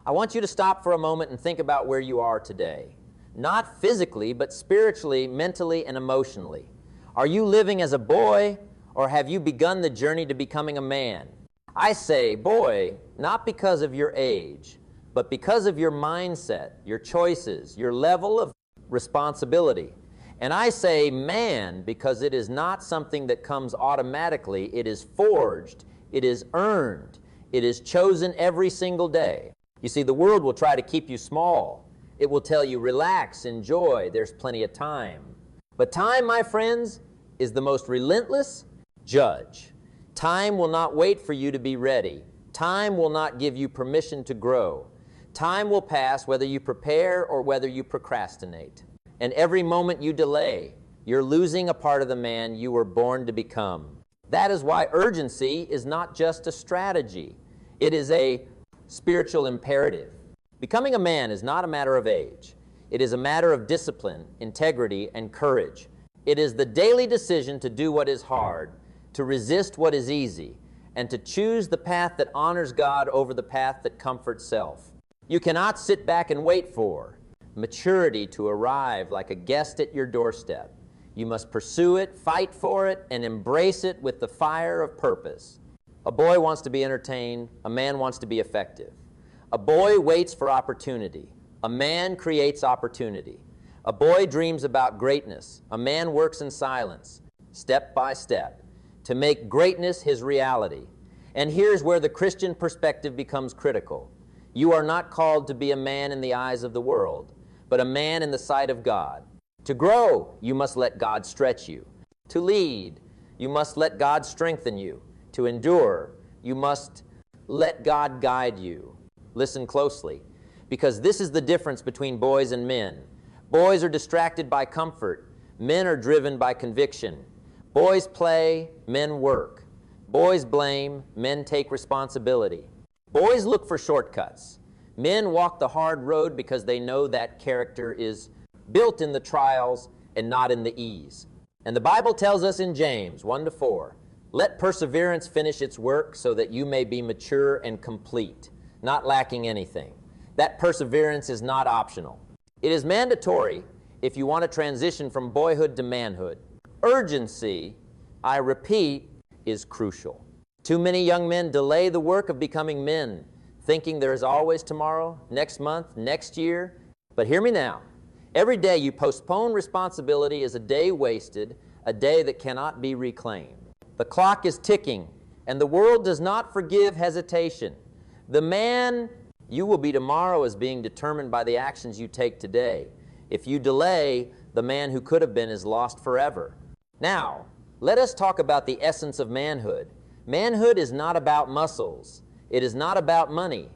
I want you to stop for a moment and think about where you are today. Not physically, but spiritually, mentally, and emotionally. Are you living as a boy, or have you begun the journey to becoming a man? I say boy, not because of your age, but because of your mindset, your choices, your level of responsibility. And I say man because it is not something that comes automatically. It is forged, it is earned, it is chosen every single day. You see, the world will try to keep you small. It will tell you, relax, enjoy, there's plenty of time. But time, my friends, is the most relentless judge. Time will not wait for you to be ready. Time will not give you permission to grow. Time will pass whether you prepare or whether you procrastinate. And every moment you delay, you're losing a part of the man you were born to become. That is why urgency is not just a strategy. It is a spiritual imperative. Becoming a man is not a matter of age. It is a matter of discipline, integrity, and courage. It is the daily decision to do what is hard, to resist what is easy, and to choose the path that honors God over the path that comforts self. You cannot sit back and wait for maturity to arrive like a guest at your doorstep. You must pursue it, fight for it, and embrace it with the fire of purpose. A boy wants to be entertained. A man wants to be effective. A boy waits for opportunity. A man creates opportunity. A boy dreams about greatness. A man works in silence, step by step, to make greatness his reality. And here's where the Christian perspective becomes critical. You are not called to be a man in the eyes of the world, but a man in the sight of God. To grow, you must let God stretch you. To lead, you must let God strengthen you. To endure, you must let God guide you. Listen closely, because this is the difference between boys and men. Boys are distracted by comfort. Men are driven by conviction. Boys play, men work. Boys blame, men take responsibility. Boys look for shortcuts. Men walk the hard road because they know that character is built in the trials and not in the ease. And the Bible tells us in James 1-4, let perseverance finish its work so that you may be mature and complete, not lacking anything. That perseverance is not optional. It is mandatory if you want to transition from boyhood to manhood. Urgency, I repeat, is crucial. Too many young men delay the work of becoming men, thinking there is always tomorrow, next month, next year. But hear me now. Every day you postpone responsibility is a day wasted, a day that cannot be reclaimed. The clock is ticking, and the world does not forgive hesitation. The man you will be tomorrow is being determined by the actions you take today. If you delay, the man who could have been is lost forever. Now, let us talk about the essence of manhood. Manhood is not about muscles. It is not about money.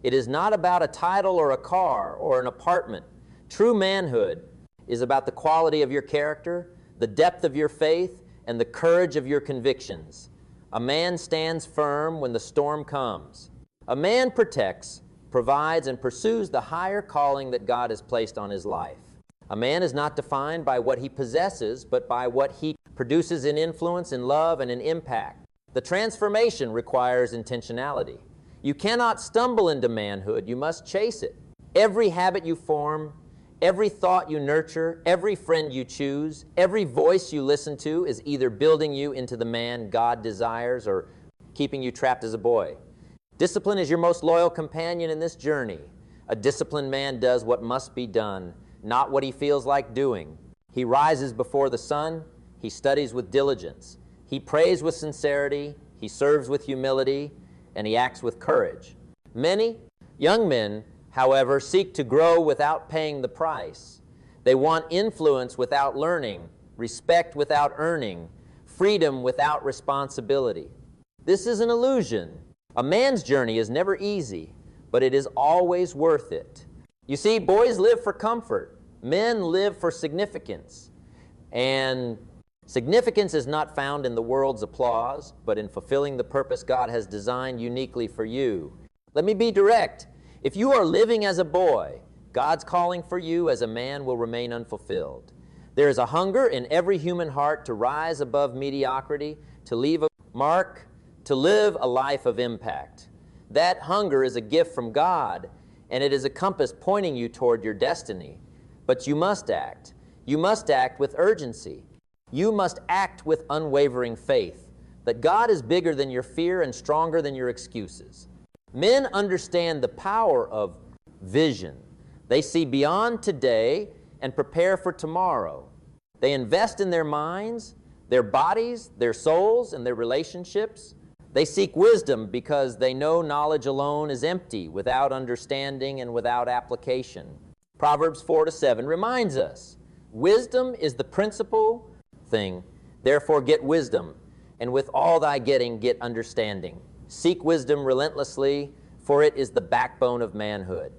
It is not about a title or a car or an apartment. True manhood is about the quality of your character, the depth of your faith, and the courage of your convictions. A man stands firm when the storm comes. A man protects, provides, and pursues the higher calling that God has placed on his life. A man is not defined by what he possesses, but by what he produces in influence, in love, and in impact. The transformation requires intentionality. You cannot stumble into manhood. You must chase it. Every habit you form, every thought you nurture, every friend you choose, every voice you listen to is either building you into the man God desires or keeping you trapped as a boy. Discipline is your most loyal companion in this journey. A disciplined man does what must be done, not what he feels like doing. He rises before the sun. He studies with diligence. He prays with sincerity. He serves with humility. And he acts with courage. Many young men, however, seek to grow without paying the price. They want influence without learning, respect without earning, freedom without responsibility. This is an illusion. A man's journey is never easy, but it is always worth it. You see, boys live for comfort. Men live for significance. And significance is not found in the world's applause, but in fulfilling the purpose God has designed uniquely for you. Let me be direct. If you are living as a boy, God's calling for you as a man will remain unfulfilled. There is a hunger in every human heart to rise above mediocrity, to leave a mark, to live a life of impact. That hunger is a gift from God, and it is a compass pointing you toward your destiny. But you must act. You must act with urgency. You must act with unwavering faith that God is bigger than your fear and stronger than your excuses. Men understand the power of vision. They see beyond today and prepare for tomorrow. They invest in their minds, their bodies, their souls, and their relationships. They seek wisdom because they know knowledge alone is empty without understanding and without application. Proverbs 4-7 reminds us, wisdom is the principal thing. Therefore get wisdom, and with all thy getting, get understanding. Seek wisdom relentlessly, for it is the backbone of manhood.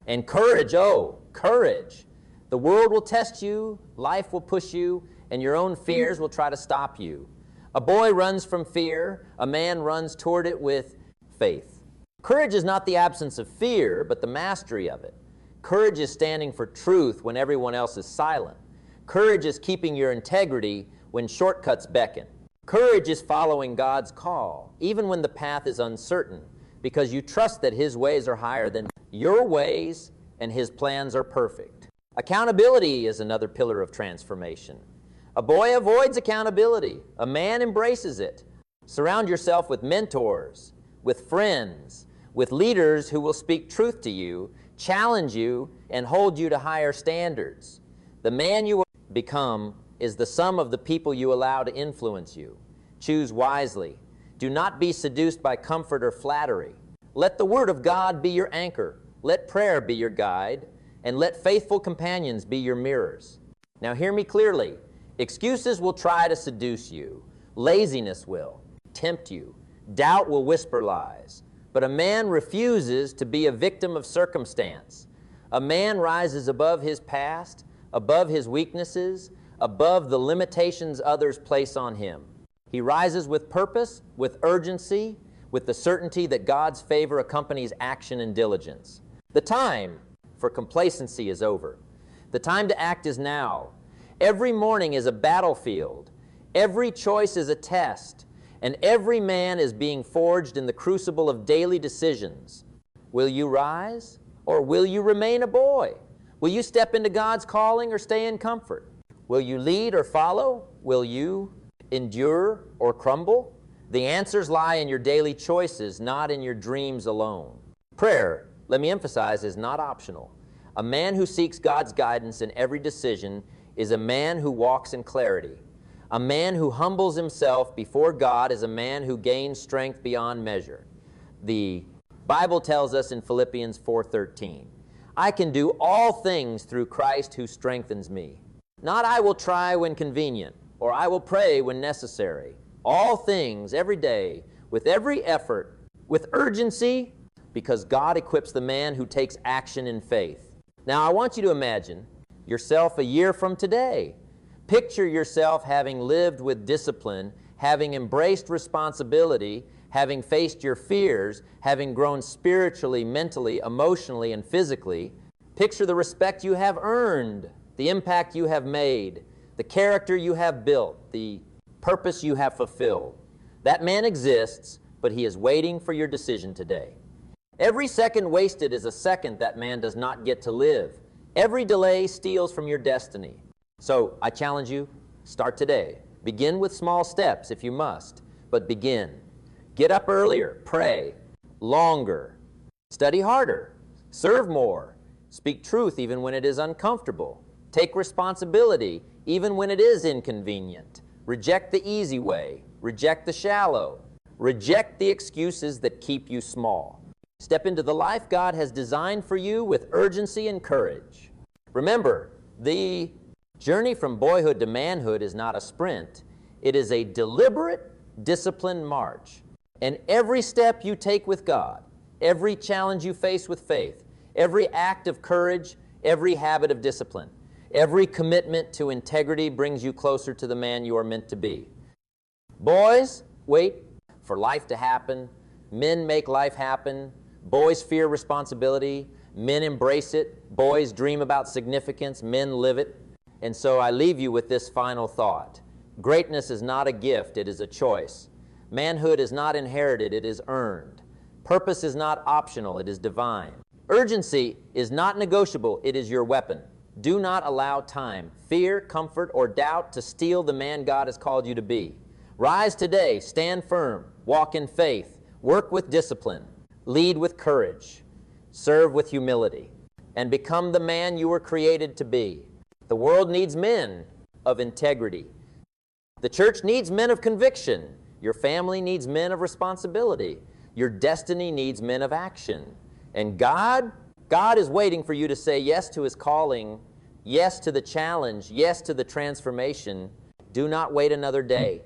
And courage, oh, courage. The world will test you, life will push you, and your own fears will try to stop you. A boy runs from fear, a man runs toward it with faith. Courage is not the absence of fear, but the mastery of it. Courage is standing for truth when everyone else is silent. Courage is keeping your integrity when shortcuts beckon. Courage is following God's call, even when the path is uncertain, because you trust that His ways are higher than your ways and His plans are perfect. Accountability is another pillar of transformation. A boy avoids accountability. A man embraces it. Surround yourself with mentors, with friends, with leaders who will speak truth to you, challenge you, and hold you to higher standards. The man you will become is the sum of the people you allow to influence you. Choose wisely. Do not be seduced by comfort or flattery. Let the Word of God be your anchor. Let prayer be your guide, and let faithful companions be your mirrors. Now hear me clearly. Excuses will try to seduce you. Laziness will tempt you. Doubt will whisper lies. But a man refuses to be a victim of circumstance. A man rises above his past, above his weaknesses, above the limitations others place on him. He rises with purpose, with urgency, with the certainty that God's favor accompanies action and diligence. The time for complacency is over. The time to act is now. Every morning is a battlefield. Every choice is a test. And every man is being forged in the crucible of daily decisions. Will you rise, or will you remain a boy? Will you step into God's calling or stay in comfort? Will you lead or follow? Will you endure or crumble? The answers lie in your daily choices, not in your dreams alone. Prayer, let me emphasize, is not optional. A man who seeks God's guidance in every decision is a man who walks in clarity. A man who humbles himself before God is a man who gains strength beyond measure. The Bible tells us in Philippians 4:13, I can do all things through Christ who strengthens me. Not I will try when convenient, or I will pray when necessary. All things, every day, with every effort, with urgency, because God equips the man who takes action in faith. Now I want you to imagine yourself a year from today. Picture yourself having lived with discipline, having embraced responsibility, having faced your fears, having grown spiritually, mentally, emotionally, and physically. Picture the respect you have earned, the impact you have made, the character you have built, the purpose you have fulfilled. That man exists, but he is waiting for your decision today. Every second wasted is a second that man does not get to live. Every delay steals from your destiny. So I challenge you, start today. Begin with small steps if you must, but begin. Get up earlier, pray, longer, study harder, serve more, speak truth even when it is uncomfortable, take responsibility even when it is inconvenient, reject the easy way, reject the shallow, reject the excuses that keep you small. Step into the life God has designed for you with urgency and courage. Remember, the journey from boyhood to manhood is not a sprint. It is a deliberate, disciplined march. And every step you take with God, every challenge you face with faith, every act of courage, every habit of discipline, every commitment to integrity brings you closer to the man you are meant to be. Boys, wait for life to happen. Men make life happen. Boys fear responsibility. Men embrace it. Boys dream about significance. Men live it. And so I leave you with this final thought. Greatness is not a gift, it is a choice. Manhood is not inherited, it is earned. Purpose is not optional, it is divine. Urgency is not negotiable. It is your weapon. Do not allow time, fear, comfort, or doubt to steal the man God has called you to be. Rise today, stand firm, walk in faith, work with discipline, lead with courage, serve with humility, and become the man you were created to be. The world needs men of integrity. The church needs men of conviction. Your family needs men of responsibility. Your destiny needs men of action. And God is waiting for you to say yes to His calling, yes to the challenge, yes to the transformation. Do not wait another day.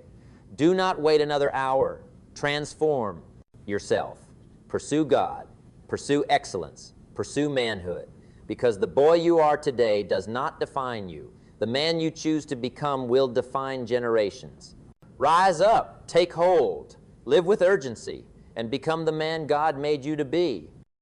Do not wait another hour. Transform yourself. Pursue God. Pursue excellence. Pursue manhood. Because the boy you are today does not define you. The man you choose to become will define generations. Rise up, take hold, live with urgency, and become the man God made you to be.